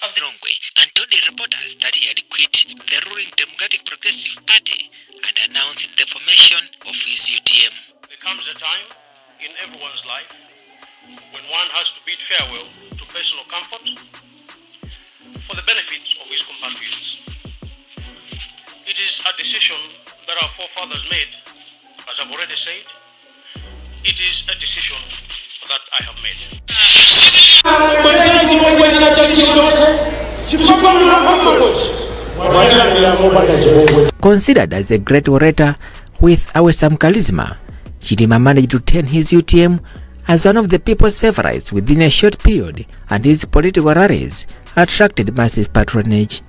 of the Rongwe and told the reporters that he had quit the ruling Democratic Progressive Party and announced the formation of his UTM. There comes a time in everyone's life when one has to bid farewell to personal comfort for the benefit of his compatriots. It is a decision that our forefathers made, as I've already said. It is a decision that I have made. Considered as a great orator with some charisma, Chilima managed to turn his UTM as one of the people's favorites within a short period, and his political rallies attracted massive patronage.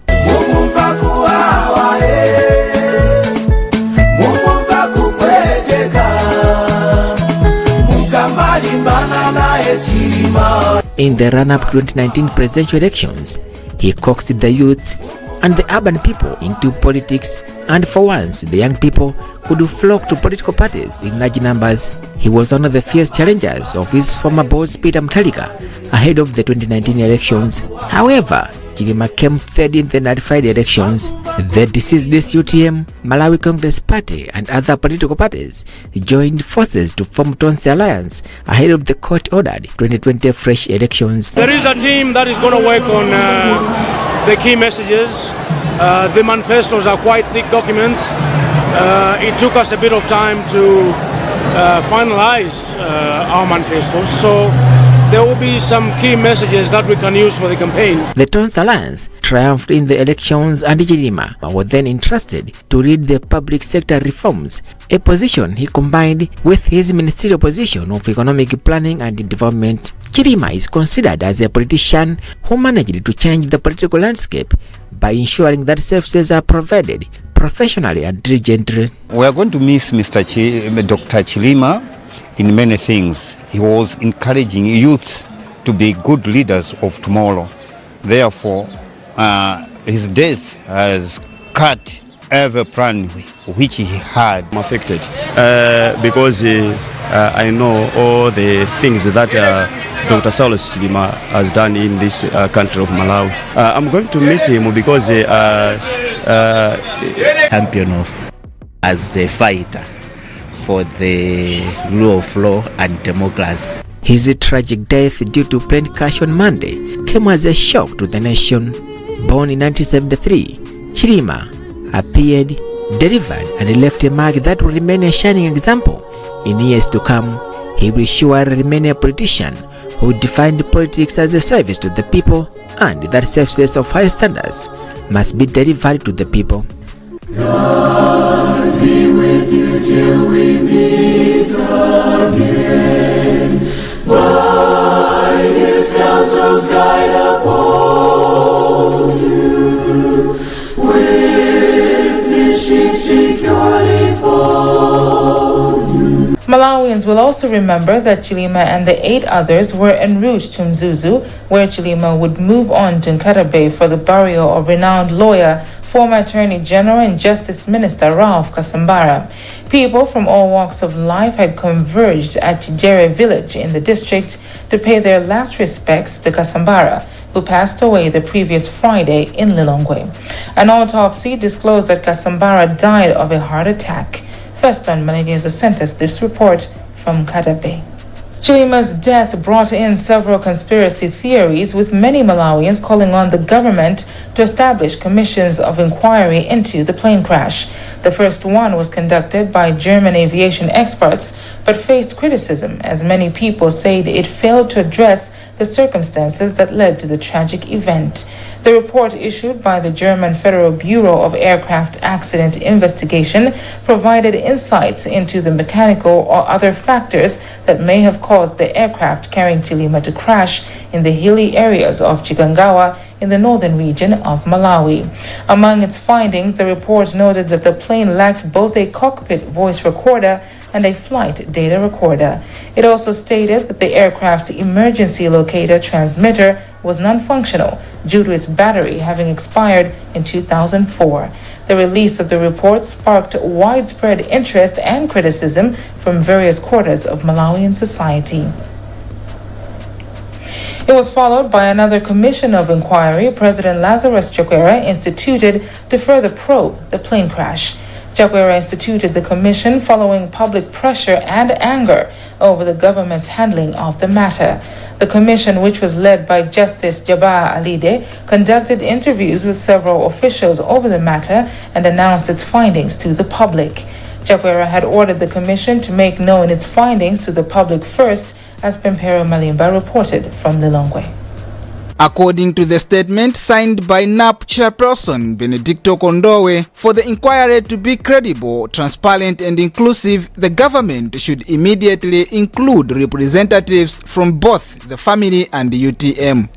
In the run-up to 2019 presidential elections, he coaxed the youths and the urban people into politics, and for once the young people could flock to political parties in large numbers. He was one of the fierce challengers of his former boss Peter Mutharika ahead of the 2019 elections. However, Chilima came third in the nullified elections. The deceased UTM, Malawi Congress Party and other political parties joined forces to form Tonse Alliance ahead of the court-ordered 2020 fresh elections. There is a team that is going to work on the key messages. The manifestos are quite thick documents. It took us a bit of time to finalize our manifestos. So there will be some key messages that we can use for the campaign. The Tonse Alliance triumphed in the elections, and Chilima was then entrusted to lead the public sector reforms, a position he combined with his ministerial position of economic planning and development. Chilima is considered as a politician who managed to change the political landscape by ensuring that services are provided professionally and diligently. We are going to miss Dr. Chilima in many things. He was encouraging youth to be good leaders of tomorrow. Therefore, his death has cut every plan which he had. I'm affected because I know all the things that Dr. Saulos Chilima has done in this country of Malawi. I'm going to miss him because champion of as a fighter for the rule of law and democracy. His tragic death due to plane crash on Monday came as a shock to the nation. Born in 1973, Chilima appeared, delivered, and left a mark that will remain a shining example in years to come. He will surely remain a politician who defined politics as a service to the people, and that services of high standards must be delivered to the people. God be with you till we meet again. By his counsels guide uphold you. With his sheep securely fold you. Malawians will also remember that Chilima and the 8 others were en route to Mzuzu, where Chilima would move on to Nkatabe for the burial of renowned lawyer, former Attorney General and Justice Minister Ralph Kasambara. People from all walks of life had converged at Chijere village in the district to pay their last respects to Kasambara, who passed away the previous Friday in Lilongwe. An autopsy disclosed that Kasambara died of a heart attack. First on Manyazi sent us this report from Katabe. Chilima's death brought in several conspiracy theories, with many Malawians calling on the government to establish commissions of inquiry into the plane crash. The first one was conducted by German aviation experts, but faced criticism as many people said it failed to address the circumstances that led to the tragic event. The report issued by the German Federal Bureau of Aircraft Accident Investigation provided insights into the mechanical or other factors that may have caused the aircraft carrying Chilima to crash in the hilly areas of Chikangawa in the northern region of Malawi. Among its findings, the report noted that the plane lacked both a cockpit voice recorder and a flight data recorder. It also stated that the aircraft's emergency locator transmitter was non-functional due to its battery having expired in 2004. The release of the report sparked widespread interest and criticism from various quarters of Malawian society. It was followed by another commission of inquiry President Lazarus Chakwera instituted to further probe the plane crash. Chakwera instituted the commission following public pressure and anger over the government's handling of the matter. The commission, which was led by Justice Jabbar Alide, conducted interviews with several officials over the matter and announced its findings to the public. Chakwera had ordered the commission to make known its findings to the public first, as Pempero Malimba reported from Lilongwe. According to the statement signed by NAP chairperson Benedicto Kondowe, for the inquiry to be credible, transparent and inclusive, the government should immediately include representatives from both the family and the UTM.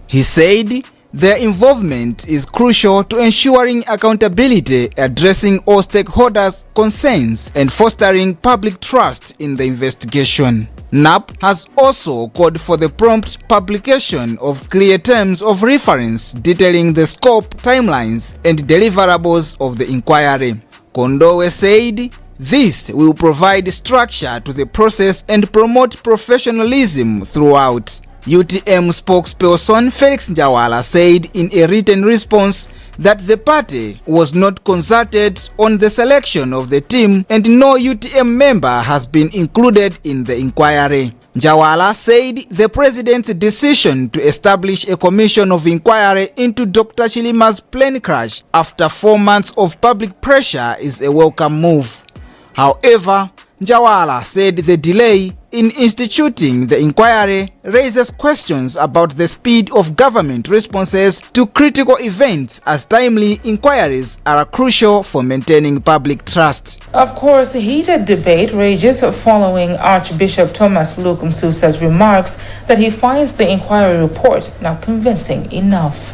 He said their involvement is crucial to ensuring accountability, addressing all stakeholders' concerns, and fostering public trust in the investigation. NAP has also called for the prompt publication of clear terms of reference detailing the scope, timelines, and deliverables of the inquiry. Kondowe said this will provide structure to the process and promote professionalism throughout. UTM spokesperson Felix Njawala said in a written response that the party was not consulted on the selection of the team and no UTM member has been included in the inquiry. Njawala said the president's decision to establish a commission of inquiry into Dr. Chilima's plane crash after 4 months of public pressure is a welcome move. However, Njawala said the delay in instituting the inquiry raises questions about the speed of government responses to critical events, as timely inquiries are crucial for maintaining public trust. Of course, heated debate rages following Archbishop Thomas Luke Msusa's remarks that he finds the inquiry report not convincing enough.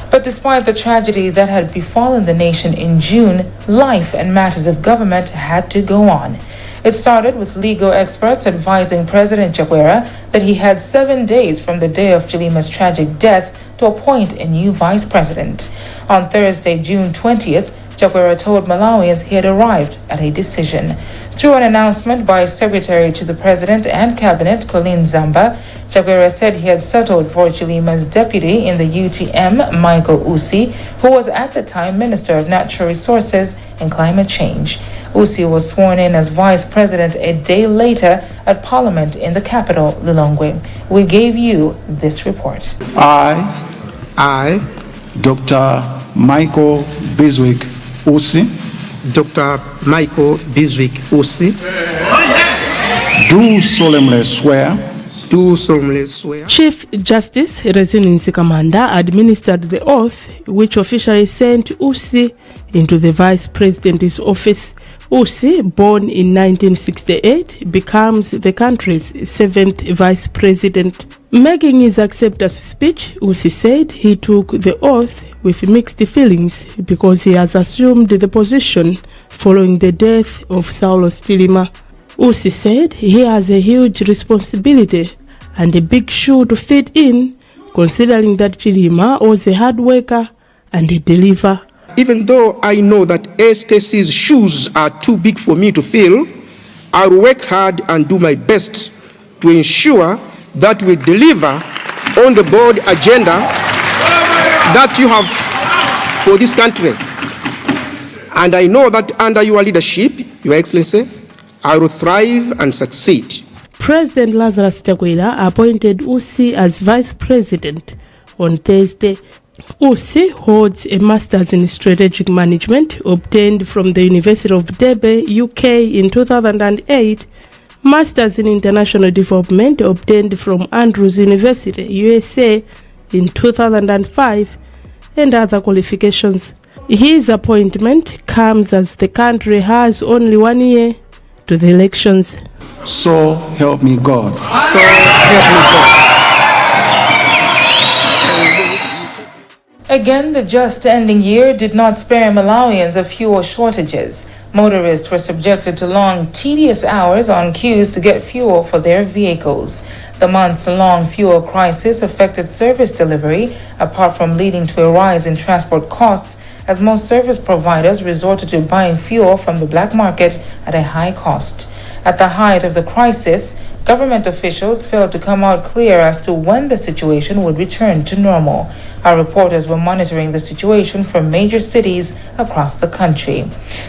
But despite the tragedy that had befallen the nation in June, life and matters of government had to go on. It started with legal experts advising President Chakwera that he had 7 days from the day of Chilima's tragic death to appoint a new vice president. On Thursday, June 20th, Chakwera told Malawians he had arrived at a decision. Through an announcement by Secretary to the President and Cabinet, Colin Zamba, Chakwera said he had settled for Chilima's deputy in the UTM, Michael Usi, who was at the time Minister of Natural Resources and Climate Change. Usi was sworn in as Vice President a day later at Parliament in the capital, Lilongwe. We gave you this report. I, Dr. Michael Biswick Usi, Dr. Michael Biswick Usi, do solemnly swear. Chief Justice Rezini Nsikamanda administered the oath, which officially sent Usi into the Vice President's office. Usi, born in 1968, becomes the country's 7th Vice President. Making his acceptance speech, Usi said he took the oath with mixed feelings because he has assumed the position following the death of Saulos Chilima. Usi said he has a huge responsibility and a big shoe to fit in, considering that Chilima was a hard worker and a deliver. Even though I know that SKC's shoes are too big for me to fill, I'll work hard and do my best to ensure that we deliver on the board agenda that you have for this country. And I know that under your leadership, Your Excellency, I will thrive and succeed. President Lazarus Chakwera appointed Usi as Vice President on Thursday. Usi holds a Master's in Strategic Management obtained from the University of Derby, UK in 2008, Master's in International Development obtained from Andrews University, USA in 2005, and other qualifications. His appointment comes as the country has only 1 year to the elections. So help me God. So help me God. Again, the just ending year did not spare Malawians of fuel shortages. Motorists were subjected to long, tedious hours on queues to get fuel for their vehicles. The months-long fuel crisis affected service delivery, apart from leading to a rise in transport costs, as most service providers resorted to buying fuel from the black market at a high cost. At the height of the crisis, Government officials failed to come out clear as to when the situation would return to normal. Our reporters were monitoring the situation from major cities across the country.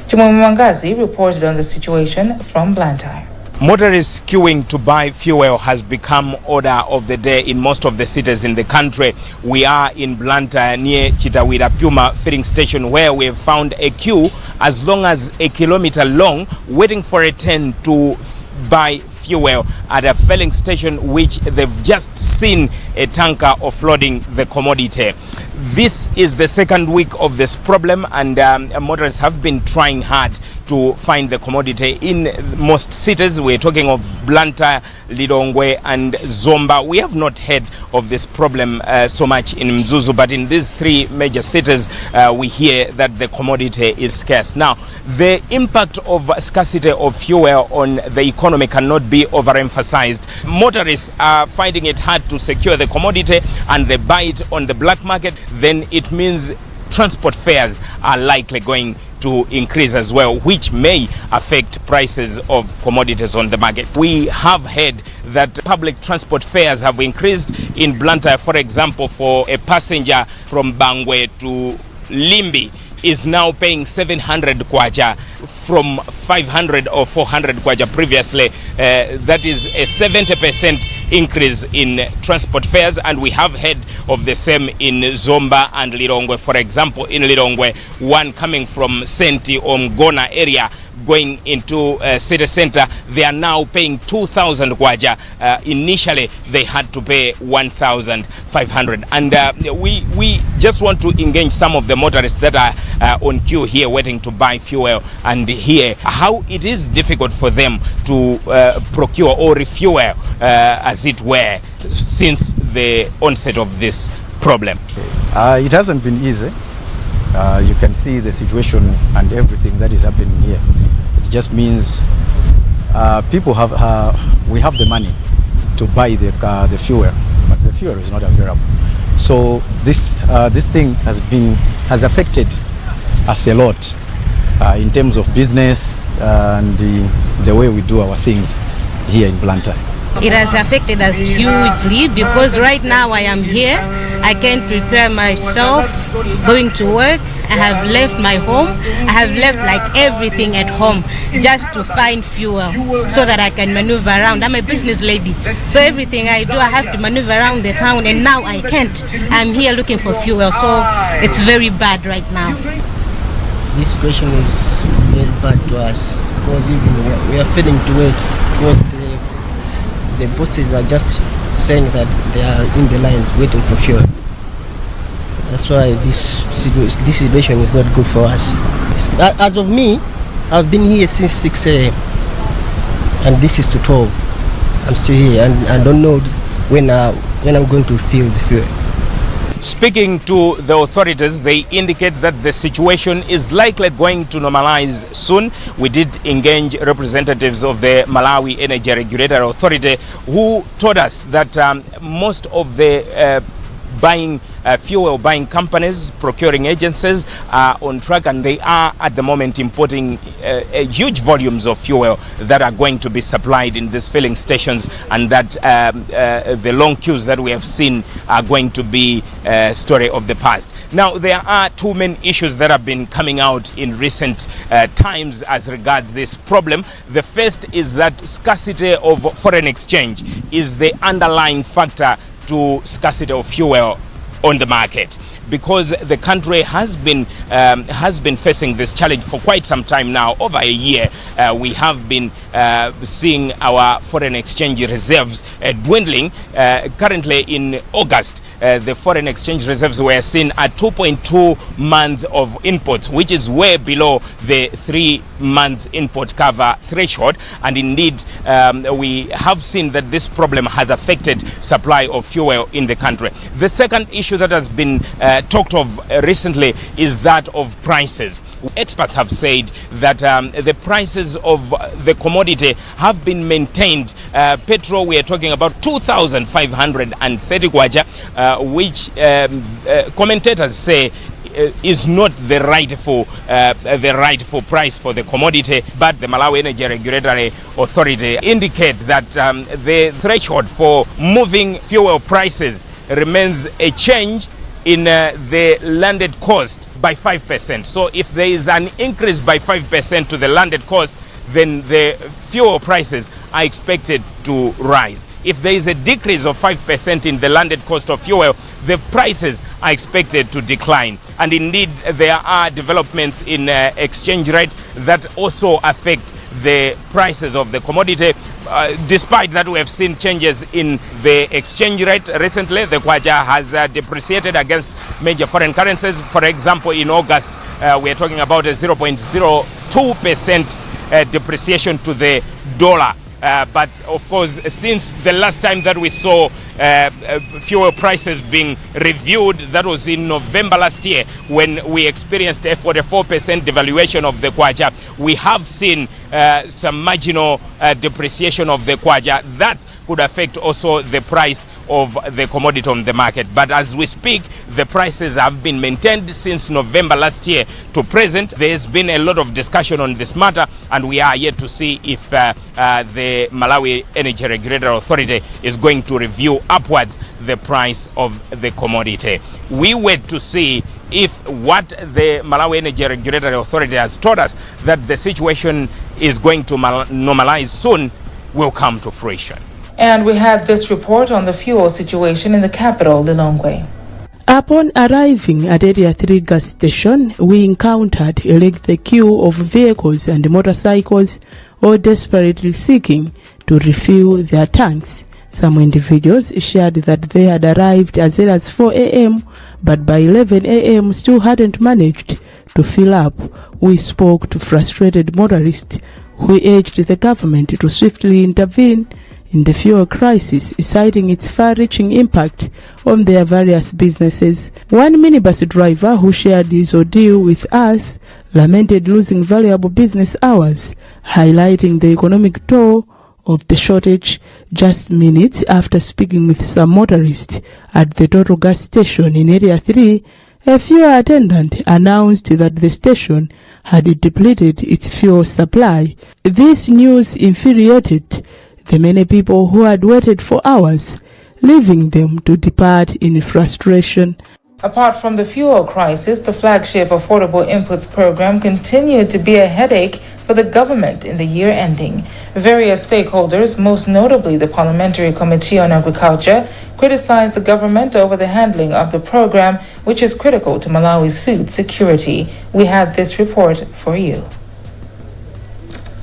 Manyazi reported on the situation from Blantyre. Motorists queuing to buy fuel has become order of the day in most of the cities in the country. We are in Blantyre near Chitawira Puma filling station, where we have found a queue as long as a kilometer long waiting for a turn to buy fuel at a filling station, which they've just seen a tanker offloading the commodity. This is the second week of this problem, and motorists have been trying hard to find the commodity in most cities. We're talking of Blantyre, Lilongwe and Zomba. We have not heard of this problem so much in Mzuzu, but in these three major cities we hear that the commodity is scarce. Now, the impact of scarcity of fuel on the economy cannot be overemphasized. Motorists are finding it hard to secure the commodity, and they buy it on the black market. Then it means transport fares are likely going to increase as well, which may affect prices of commodities on the market. We have heard that public transport fares have increased in Blantyre. For example, for a passenger from Bangwe to Limbi is now paying 700 kwacha from 500 or 400 kwacha previously. That is a 70% increase in transport fares, and we have heard of the same in Zomba and Lilongwe. For example, in Lilongwe, one coming from Senti or Mgona area going into city center, they are now paying 2,000 kwacha. Initially they had to pay 1,500, and we just want to engage some of the motorists that are on queue here waiting to buy fuel, and hear how it is difficult for them to procure or refuel as it were since the onset of this problem. It hasn't been easy. You can see the situation and everything that is happening here. It just means people have we have the money to buy the fuel, but the fuel is not available. So this thing has affected us a lot in terms of business and the way we do our things here in Blantyre. It has affected us hugely because right now I am here. I can't prepare myself going to work. I have left my home. I have left like everything at home just to find fuel so that I can maneuver around. I'm a business lady, so everything I do I have to maneuver around the town, and now I can't. I'm here looking for fuel, so it's very bad right now. This situation is very bad to us because even we are failing to work because the bosses are just saying that they are in the line waiting for fuel. That's why this situation is not good for us. As of me, I've been here since 6 a.m. and this is to 12. I'm still here and I don't know when I'm going to fill the fuel. Speaking to the authorities, they indicate that the situation is likely going to normalize soon. We did engage representatives of the Malawi Energy Regulatory Authority who told us that most of the fuel buying companies, procuring agencies are on track, and they are at the moment importing huge volumes of fuel that are going to be supplied in these filling stations, and that the long queues that we have seen are going to be a story of the past. Now, there are two main issues that have been coming out in recent times as regards this problem. The first is that scarcity of foreign exchange is the underlying factor to scarcity of fuel on the market, because the country has been facing this challenge for quite some time now. Over a year, we have been seeing our foreign exchange reserves dwindling. Currently in August, the foreign exchange reserves were seen at 2.2 months of imports, which is way below the 3 months import cover threshold. And indeed, we have seen that this problem has affected supply of fuel in the country. The second issue that has been talked of recently is that of prices. Experts have said that the prices of the commodity have been maintained. Petrol, we are talking about 2,530 kwacha, which commentators say is not the rightful price for the commodity, but the Malawi Energy Regulatory Authority indicate that the threshold for moving fuel prices remains a change in the landed cost by 5%. So if there is an increase by 5% to the landed cost, then the fuel prices are expected to rise. If there is a decrease of 5% in the landed cost of fuel, the prices are expected to decline. And indeed, there are developments in exchange rate that also affect the prices of the commodity. Despite that, we have seen changes in the exchange rate recently. The kwacha has depreciated against major foreign currencies. For example, in August, we are talking about a 0.02% depreciation to the dollar. But of course, since the last time that we saw fuel prices being reviewed, that was in November last year, when we experienced a 44% devaluation of the kwacha, we have seen some marginal depreciation of the kwacha. That could affect also the price of the commodity on the market. But as we speak, the prices have been maintained since November last year to present. There's been a lot of discussion on this matter, and we are yet to see if the Malawi Energy Regulatory Authority is going to review upwards the price of the commodity. We wait to see if what the Malawi Energy Regulatory Authority has told us, that the situation is going to normalize soon, will come to fruition. And we had this report on the fuel situation in the capital, Lilongwe. Upon arriving at Area 3 gas station, we encountered a lengthy queue of vehicles and motorcycles, all desperately seeking to refill their tanks. Some individuals shared that they had arrived as early as 4 a.m., but by 11 a.m. still hadn't managed to fill up. We spoke to frustrated motorists who urged the government to swiftly intervene in the fuel crisis, citing its far-reaching impact on their various businesses. One minibus driver who shared his ordeal with us lamented losing valuable business hours, highlighting the economic toll of the shortage. Just minutes after speaking with some motorists at the Total gas station in Area 3, a fuel attendant announced that the station had depleted its fuel supply. This news infuriated the many people who had waited for hours, leaving them to depart in frustration. Apart from the fuel crisis, the flagship Affordable Inputs program continued to be a headache for the government in the year ending. Various stakeholders, most notably the Parliamentary Committee on Agriculture, criticized the government over the handling of the program, which is critical to Malawi's food security. We had this report for you.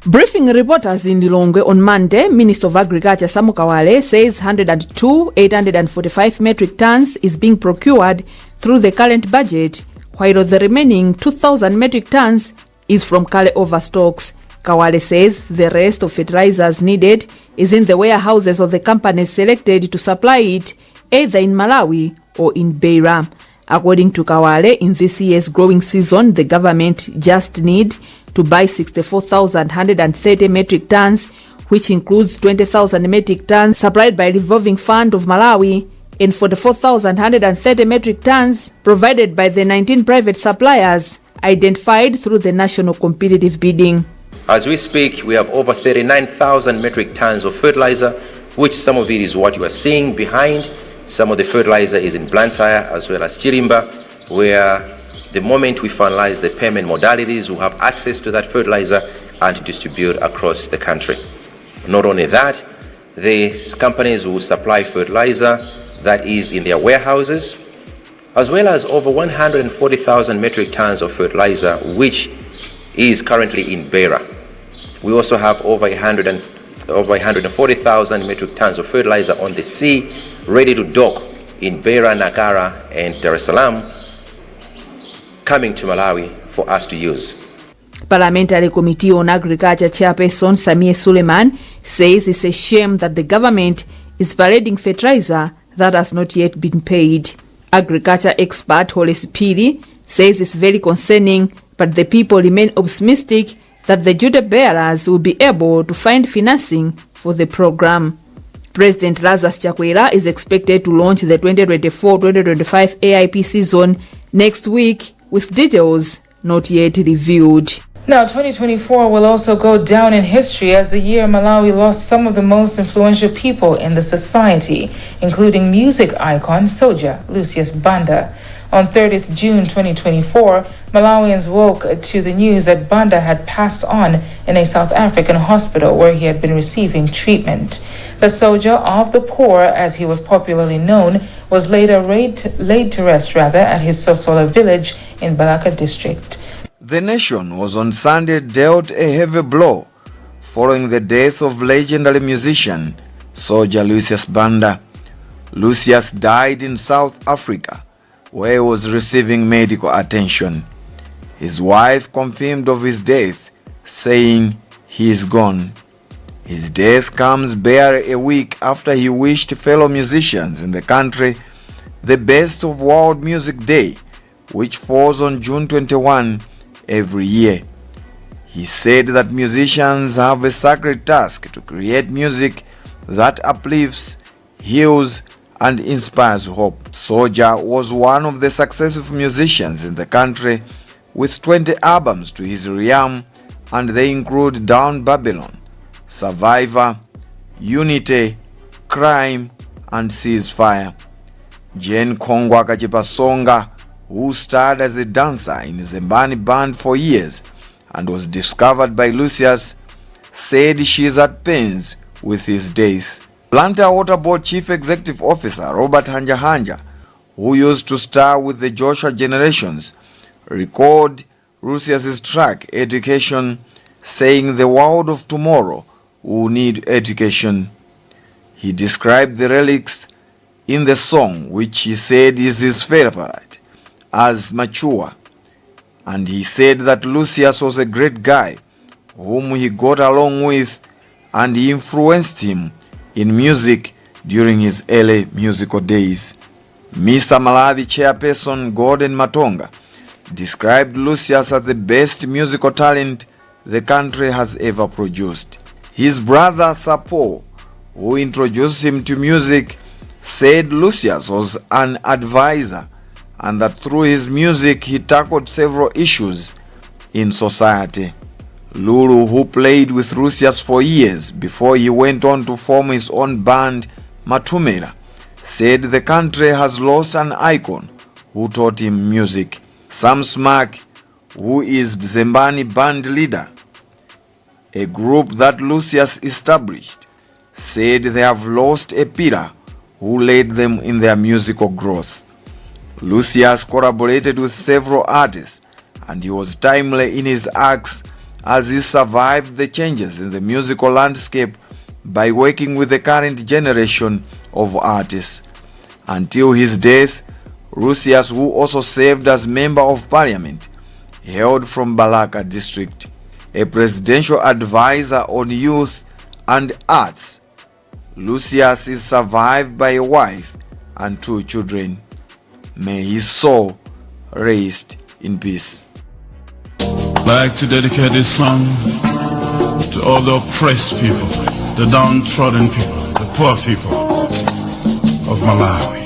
Briefing reporters in Lilongwe on Monday, Minister of Agriculture Samu Kawale says 102,845 metric tons is being procured through the current budget, while the remaining 2,000 metric tons is from Kale overstocks. Kawale says the rest of fertilizers needed is in the warehouses of the companies selected to supply it, either in Malawi or in Beira. According to Kawale, in this year's growing season, the government just need to buy 64,130 metric tons, which includes 20,000 metric tons supplied by Revolving Fund of Malawi and 44,130 metric tons provided by the 19 private suppliers identified through the national competitive bidding. As we speak, we have over 39,000 metric tons of fertilizer, which some of it is what you are seeing behind. Some of the fertilizer is in Blantyre as well as Chilima, where the moment we finalize the payment modalities, we'll have access to that fertilizer and distribute across the country. Not only that, the companies will supply fertilizer that is in their warehouses, as well as over 140,000 metric tons of fertilizer, which is currently in Beira. We also have over 140,000 metric tons of fertilizer on the sea, ready to dock in Beira, Nagara, and Dar es Salaam, coming to Malawi for us to use. Parliamentary Committee on Agriculture Chairperson Samia Suleiman says it's a shame that the government is parading fertilizer that has not yet been paid. Agriculture expert Horace Piri says it's very concerning, but the people remain optimistic that the duty bearers will be able to find financing for the program. President Lazarus Chakwera is expected to launch the 2024-2025 AIP season next week, with details not yet revealed. Now, 2024 will also go down in history as the year Malawi lost some of the most influential people in the society, including music icon Soja Lucius Banda. On 30th June 2024, Malawians woke to the news that Banda had passed on in a South African hospital where he had been receiving treatment. The Soja of the poor, as he was popularly known, was laid to rest at his Sosola village in Balaka district. The nation was on Sunday dealt a heavy blow following the death of legendary musician Soja Lucius Banda. Lucius died in South Africa, where he was receiving medical attention. His wife confirmed of his death, saying he is gone. His death comes barely a week after he wished fellow musicians in the country the best of World Music Day, which falls on June 21 every year. He said that musicians have a sacred task to create music that uplifts, heals, and inspires hope. Soja was one of the successful musicians in the country with 20 albums to his realm, and they include Down Babylon, Survivor, Unity, Crime, and Ceasefire. Jane Kongwa Kachipasonga, who starred as a dancer in Zimene band for years and was discovered by Lucius, said she is at pains with his death. Blantyre Water Board Chief Executive Officer Robert Hanja, who used to star with the Joshua Generations, recalled Lucius's track Education, saying the world of tomorrow will need education. He described the relics in the song, which he said is his favorite, as mature, and he said that Lucius was a great guy whom he got along with, and he influenced him in music during his early musical days. Mr. Malawi chairperson Gordon Matonga described Lucius as the best musical talent the country has ever produced. His brother Sapo, who introduced him to music, said Lucius was an advisor and that through his music he tackled several issues in society. Lulu, who played with Lucius for years before he went on to form his own band Matumela, said the country has lost an icon who taught him music. Sam Smack, who is Zembani band leader, a group that Lucius established, said they have lost a pillar who led them in their musical growth. Lucius collaborated with several artists, and he was timely in his acts as he survived the changes in the musical landscape by working with the current generation of artists. Until his death, Lucius, who also served as Member of Parliament, hailed from Balaka district. A presidential advisor on youth and arts, Lucius is survived by a wife and 2 children. May his soul rest in peace. I'd like to dedicate this song to all the oppressed people, the downtrodden people, the poor people of Malawi.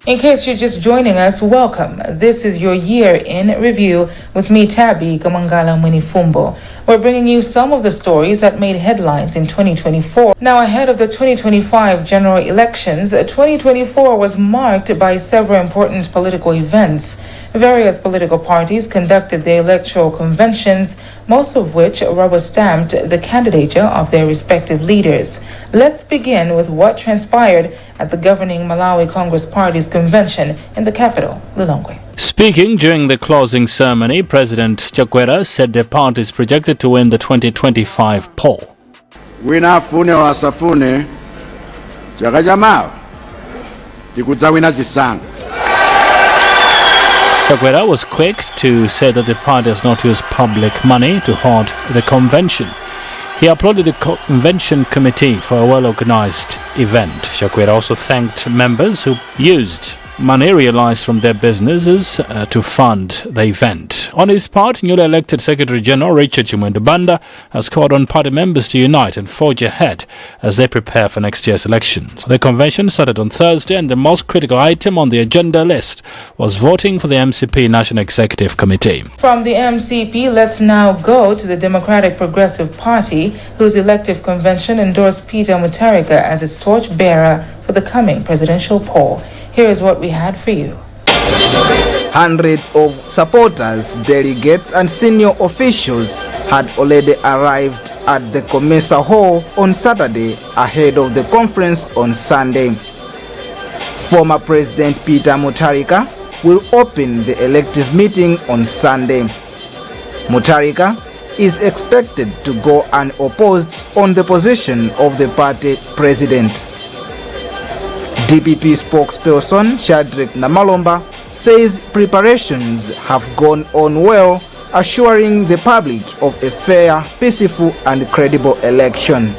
In case you're just joining us, welcome. This is your Year in Review with me, Tabby Kamangala Munifumbo. We're bringing you some of the stories that made headlines in 2024. Now, ahead of the 2025 general elections, 2024 was marked by several important political events. Various political parties conducted their electoral conventions, most of which rubber-stamped the candidature of their respective leaders. Let's begin with what transpired at the governing Malawi Congress Party's convention in the capital, Lilongwe. Speaking during the closing ceremony, President Chakwera said the party is projected to win the 2025 poll. Wina fune wasafune, chaka chamawa, tikudzawina zisanga. Chakwera was quick to say that the party has not used public money to hold the convention. He applauded the convention committee for a well-organized event. Chakwera also thanked members who used money realized from their businesses to fund the event. On his part, newly elected Secretary General Richard Banda has called on party members to unite and forge ahead as they prepare for next year's elections. The convention started on Thursday, and the most critical item on the agenda list was voting for the MCP National Executive Committee. From the MCP, let's now go to the Democratic Progressive Party, whose elective convention endorsed Peter Mutharika as its torchbearer for the coming presidential poll. Here is what we had for you. Hundreds of supporters, delegates and senior officials had already arrived at the Komanso Hall on Saturday ahead of the conference on Sunday. Former President Peter Mutharika will open the elective meeting on Sunday. Mutharika is expected to go unopposed on the position of the party president. DPP spokesperson Shadrack Namalomba says preparations have gone on well, assuring the public of a fair, peaceful and credible election.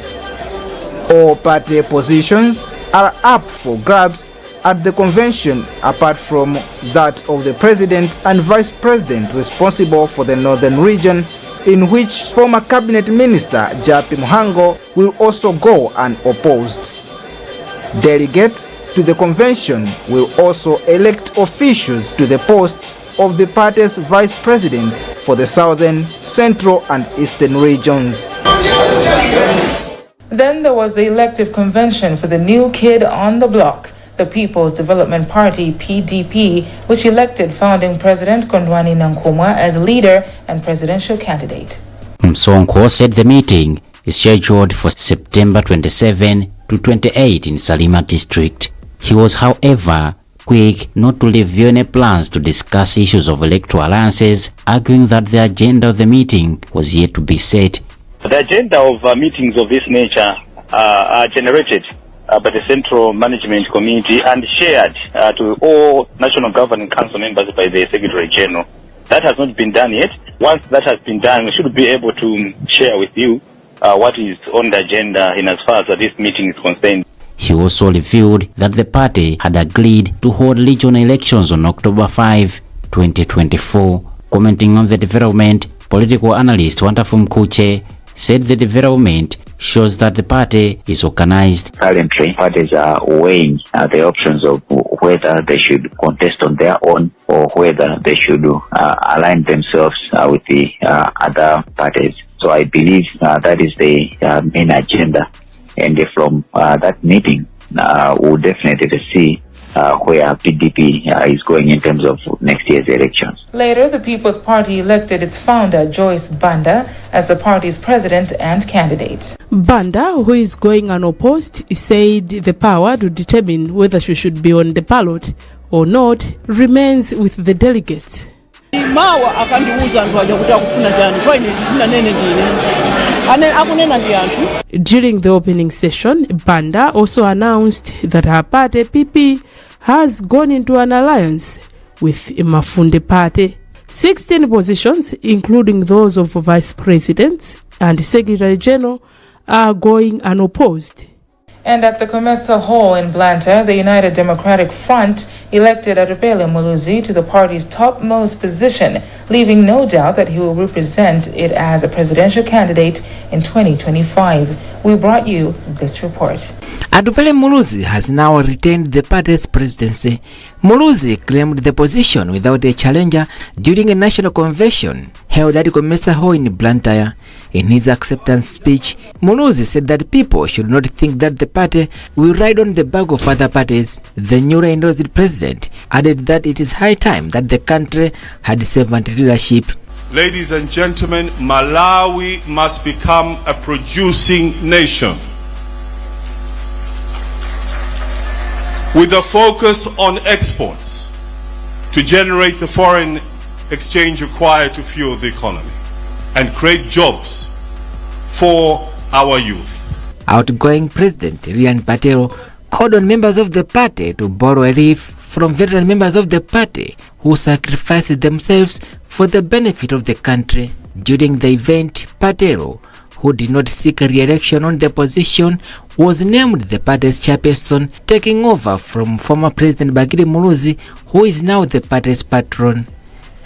All party positions are up for grabs at the convention, apart from that of the president and vice president responsible for the northern region, in which former cabinet minister Japi Muhango will also go unopposed. Delegates to the convention will also elect officials to the posts of the party's vice presidents for the southern, central and eastern regions. Then there was the elective convention for the new kid on the block, the People's Development Party, PDP, which elected founding President Kondwani Nkrumah as leader and presidential candidate. Msonko said the meeting is scheduled for September 27 to 28 in Salima district. He was, however, quick not to reveal any plans to discuss issues of electoral alliances, arguing that the agenda of the meeting was yet to be set. The agenda of meetings of this nature are generated by the Central Management Committee and shared to all National Governing Council members by the Secretary General. That has not been done yet. Once that has been done, we should be able to share with you what is on the agenda in as far as this meeting is concerned. He also revealed that the party had agreed to hold regional elections on October 5, 2024. Commenting on the development, political analyst Wantafum Kuche said the development shows that the party is organized. Currently, parties are weighing the options of whether they should contest on their own or whether they should align themselves with the other parties. So I believe that is the main agenda. And from that meeting, we'll definitely see where PDP is going in terms of next year's elections. Later, the People's Party elected its founder, Joyce Banda, as the party's president and candidate. Banda, who is going unopposed, said the power to determine whether she should be on the ballot or not remains with the delegates. During the opening session, Banda also announced that her party, PP, has gone into an alliance with Mafunde Party. 16 positions, including those of vice presidents and secretary general, are going unopposed. And at the Komanso Hall in Blantyre, the United Democratic Front elected Adubele Muluzi to the party's topmost position, leaving no doubt that he will represent it as a presidential candidate in 2025. We brought you this report. Adubele Muluzi has now retained the party's presidency. Muluzi claimed the position without a challenger during a national convention held at Komanso Hall in Blantyre. In his acceptance speech, Muluzi said that people should not think that the party will ride on the back of other parties. The newly endorsed president added that it is high time that the country had servant leadership. Ladies and gentlemen, Malawi must become a producing nation with a focus on exports to generate the foreign exchange required to fuel the economy and create jobs for our youth. Outgoing President Rian Patero called on members of the party to borrow a leaf from veteran members of the party who sacrificed themselves for the benefit of the country. During the event, Patero, who did not seek re-election on the position, was named the party's chairperson, taking over from former President Bagiri Muluzi, who is now the party's patron.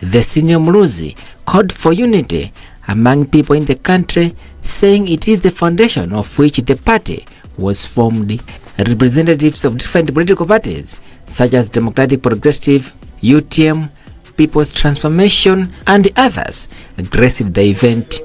The senior Muluzi called for unity among people in the country, saying it is the foundation of which the party was formed. Representatives of different political parties such as Democratic Progressive, UTM, People's Transformation and others graced the event.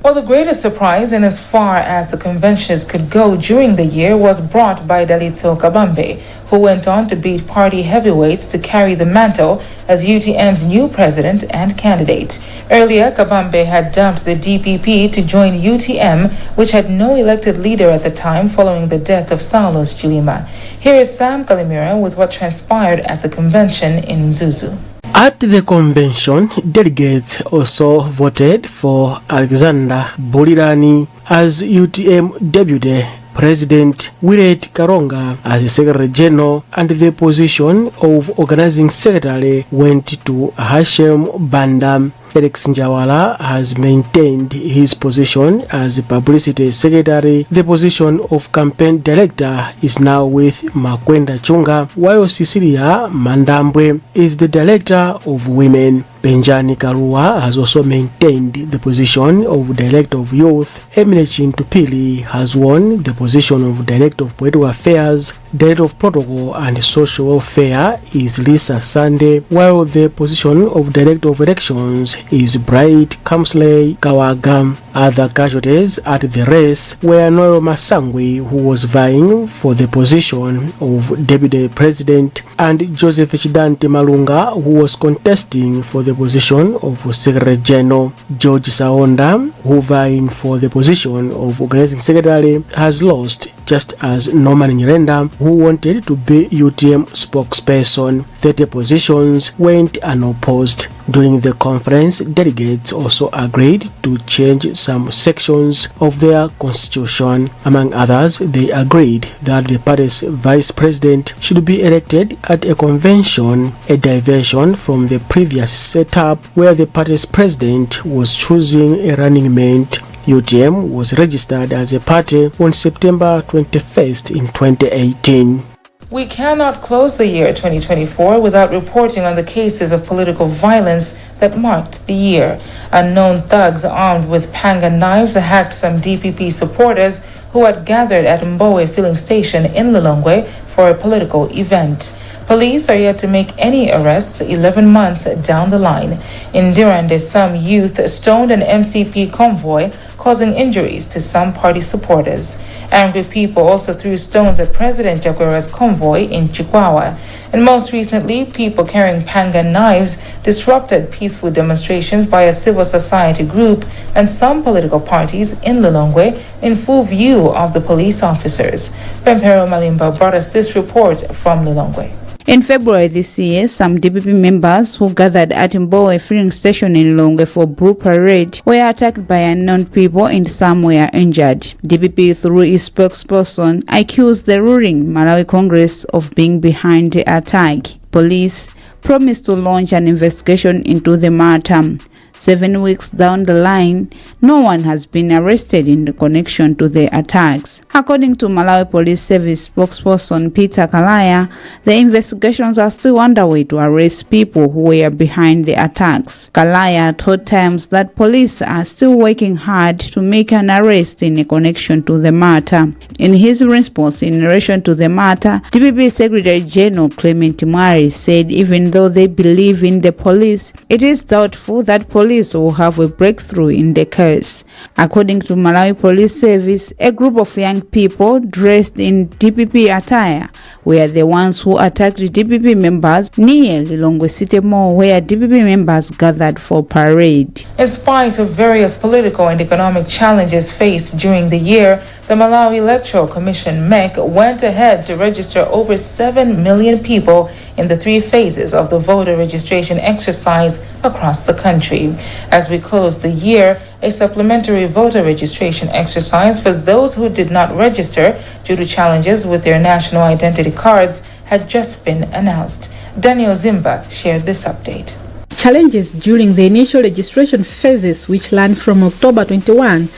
Well, the greatest surprise in as far as the conventions could go during the year was brought by Dalitso Kabambe, who went on to beat party heavyweights to carry the mantle as UTM's new president and candidate. Earlier, Kabambe had dumped the DPP to join UTM, which had no elected leader at the time following the death of Saulos Chilima. Here is Sam Kalimira with what transpired at the convention in Mzuzu. At the convention, delegates also voted for Alexander Bolirani as UTM Deputy President, Willet Karonga as Secretary General, and the position of Organizing Secretary went to Hashem Banda. Felix Njawala has maintained his position as Publicity Secretary. The position of Campaign Director is now with Makwenda Chunga, while Cecilia Mandambwe is the Director of Women. Benjani Karua has also maintained the position of Director of Youth. Emile Chintupili has won the position of Director of Political Affairs. Director of Protocol and Social Welfare is Lisa Sunday, while the position of Director of Elections is Bright Kamsley Kawaga. Other casualties at the race were Noel Masangwi, who was vying for the position of Deputy President, and Joseph Chidante Malunga, who was contesting for the position of Secretary General. George Saonda, who vying for the position of Organizing Secretary, has lost, just as Norman Nyirenda, who wanted to be UTM spokesperson. 30 positions went unopposed. During the conference, delegates also agreed to change some sections of their constitution. Among others, they agreed that the party's vice president should be elected at a convention, a diversion from the previous setup where the party's president was choosing a running mate. UTM was registered as a party on September 21st in 2018. We cannot close the year 2024 without reporting on the cases of political violence that marked the year. Unknown thugs armed with panga knives hacked some DPP supporters who had gathered at Mbowe filling station in Lilongwe for a political event. Police are yet to make any arrests 11 months down the line. In Dirande, some youth stoned an MCP convoy, causing injuries to some party supporters. Angry people also threw stones at President Jaguara's convoy in Chikwawa. And most recently, people carrying panga knives disrupted peaceful demonstrations by a civil society group and some political parties in Lilongwe in full view of the police officers. Pempero Malimba brought us this report from Lilongwe. In February this year, some DPP members who gathered at Mbowe filling station in Lilongwe for Brew Parade were attacked by unknown people and some were injured. DPP, through its spokesperson, accused the ruling Malawi Congress of being behind the attack. Police promised to launch an investigation into the matter. 7 weeks down the line, no one has been arrested in connection to the attacks. According to Malawi Police Service spokesperson Peter Kalaya, the investigations are still underway to arrest people who were behind the attacks. Kalaya told Times that police are still working hard to make an arrest in connection to the matter. In his response in relation to the matter, DPP Secretary General Clement Mwari said even though they believe in the police, it is doubtful that police will have a breakthrough in the case. According to Malawi Police Service, a group of young people dressed in DPP attire were the ones who attacked DPP members near Lilongwe City Mall, where DPP members gathered for parade. In spite of various political and economic challenges faced during the year, the Malawi Electoral Commission (MEC) went ahead to register over 7 million people in the 3 phases of the voter registration exercise across the country. As we close the year, a supplementary voter registration exercise for those who did not register due to challenges with their national identity cards had just been announced. Daniel Zimba shared this update. Challenges during the initial registration phases, which ran from October 21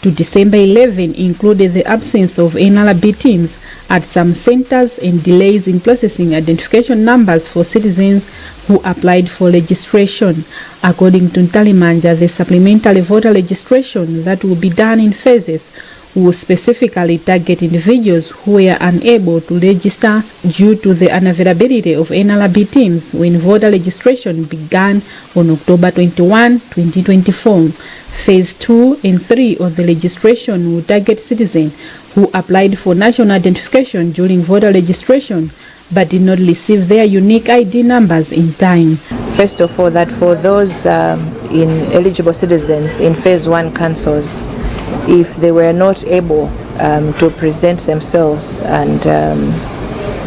to December 11 included the absence of NLRB teams at some centers and delays in processing identification numbers for citizens who applied for registration. According to Ntalimanja, the supplementary voter registration that will be done in phases will specifically target individuals who were unable to register due to the unavailability of NLRB teams when voter registration began on October 21, 2024. Phase 2 and 3 of the registration will target citizens who applied for national identification during voter registration but did not receive their unique ID numbers in time. First of all, that for those eligible citizens in Phase 1 councils, if they were not able to present themselves and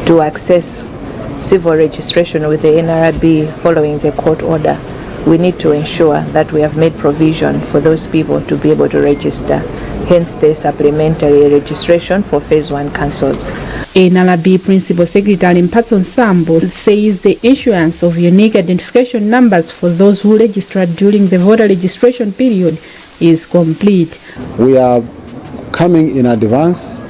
to access civil registration with the NRB following the court order, we need to ensure that we have made provision for those people to be able to register. Hence the supplementary registration for Phase 1 councils. NLRB Principal Secretary Mpatso Nsambo says the issuance of unique identification numbers for those who registered during the voter registration period is complete. We are coming in advance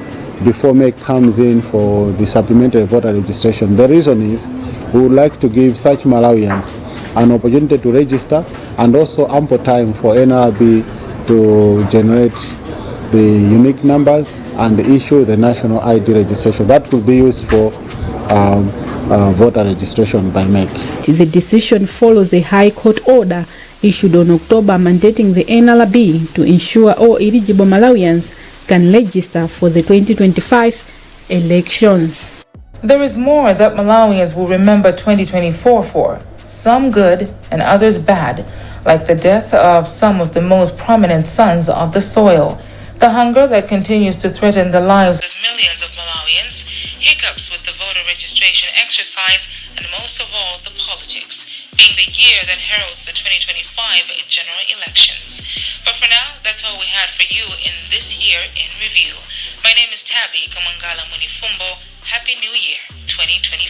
before MEC comes in for the supplementary voter registration. The reason is we would like to give such Malawians an opportunity to register and also ample time for NRB to generate the unique numbers and issue the national ID registration that will be used for voter registration by MEC. The decision follows a High Court order issued on October mandating the NLRB to ensure all eligible Malawians can register for the 2025 elections. There is more that Malawians will remember 2024 for, some good and others bad, like the death of some of the most prominent sons of the soil, the hunger that continues to threaten the lives of millions of Malawians, hiccups with the voter registration exercise, and most of all, the politics, being the year that heralds the 2025 general elections. But for now, that's all we had for you in this year in review. My name is Tabby Kamangala Munifumbo. Happy New Year 2025.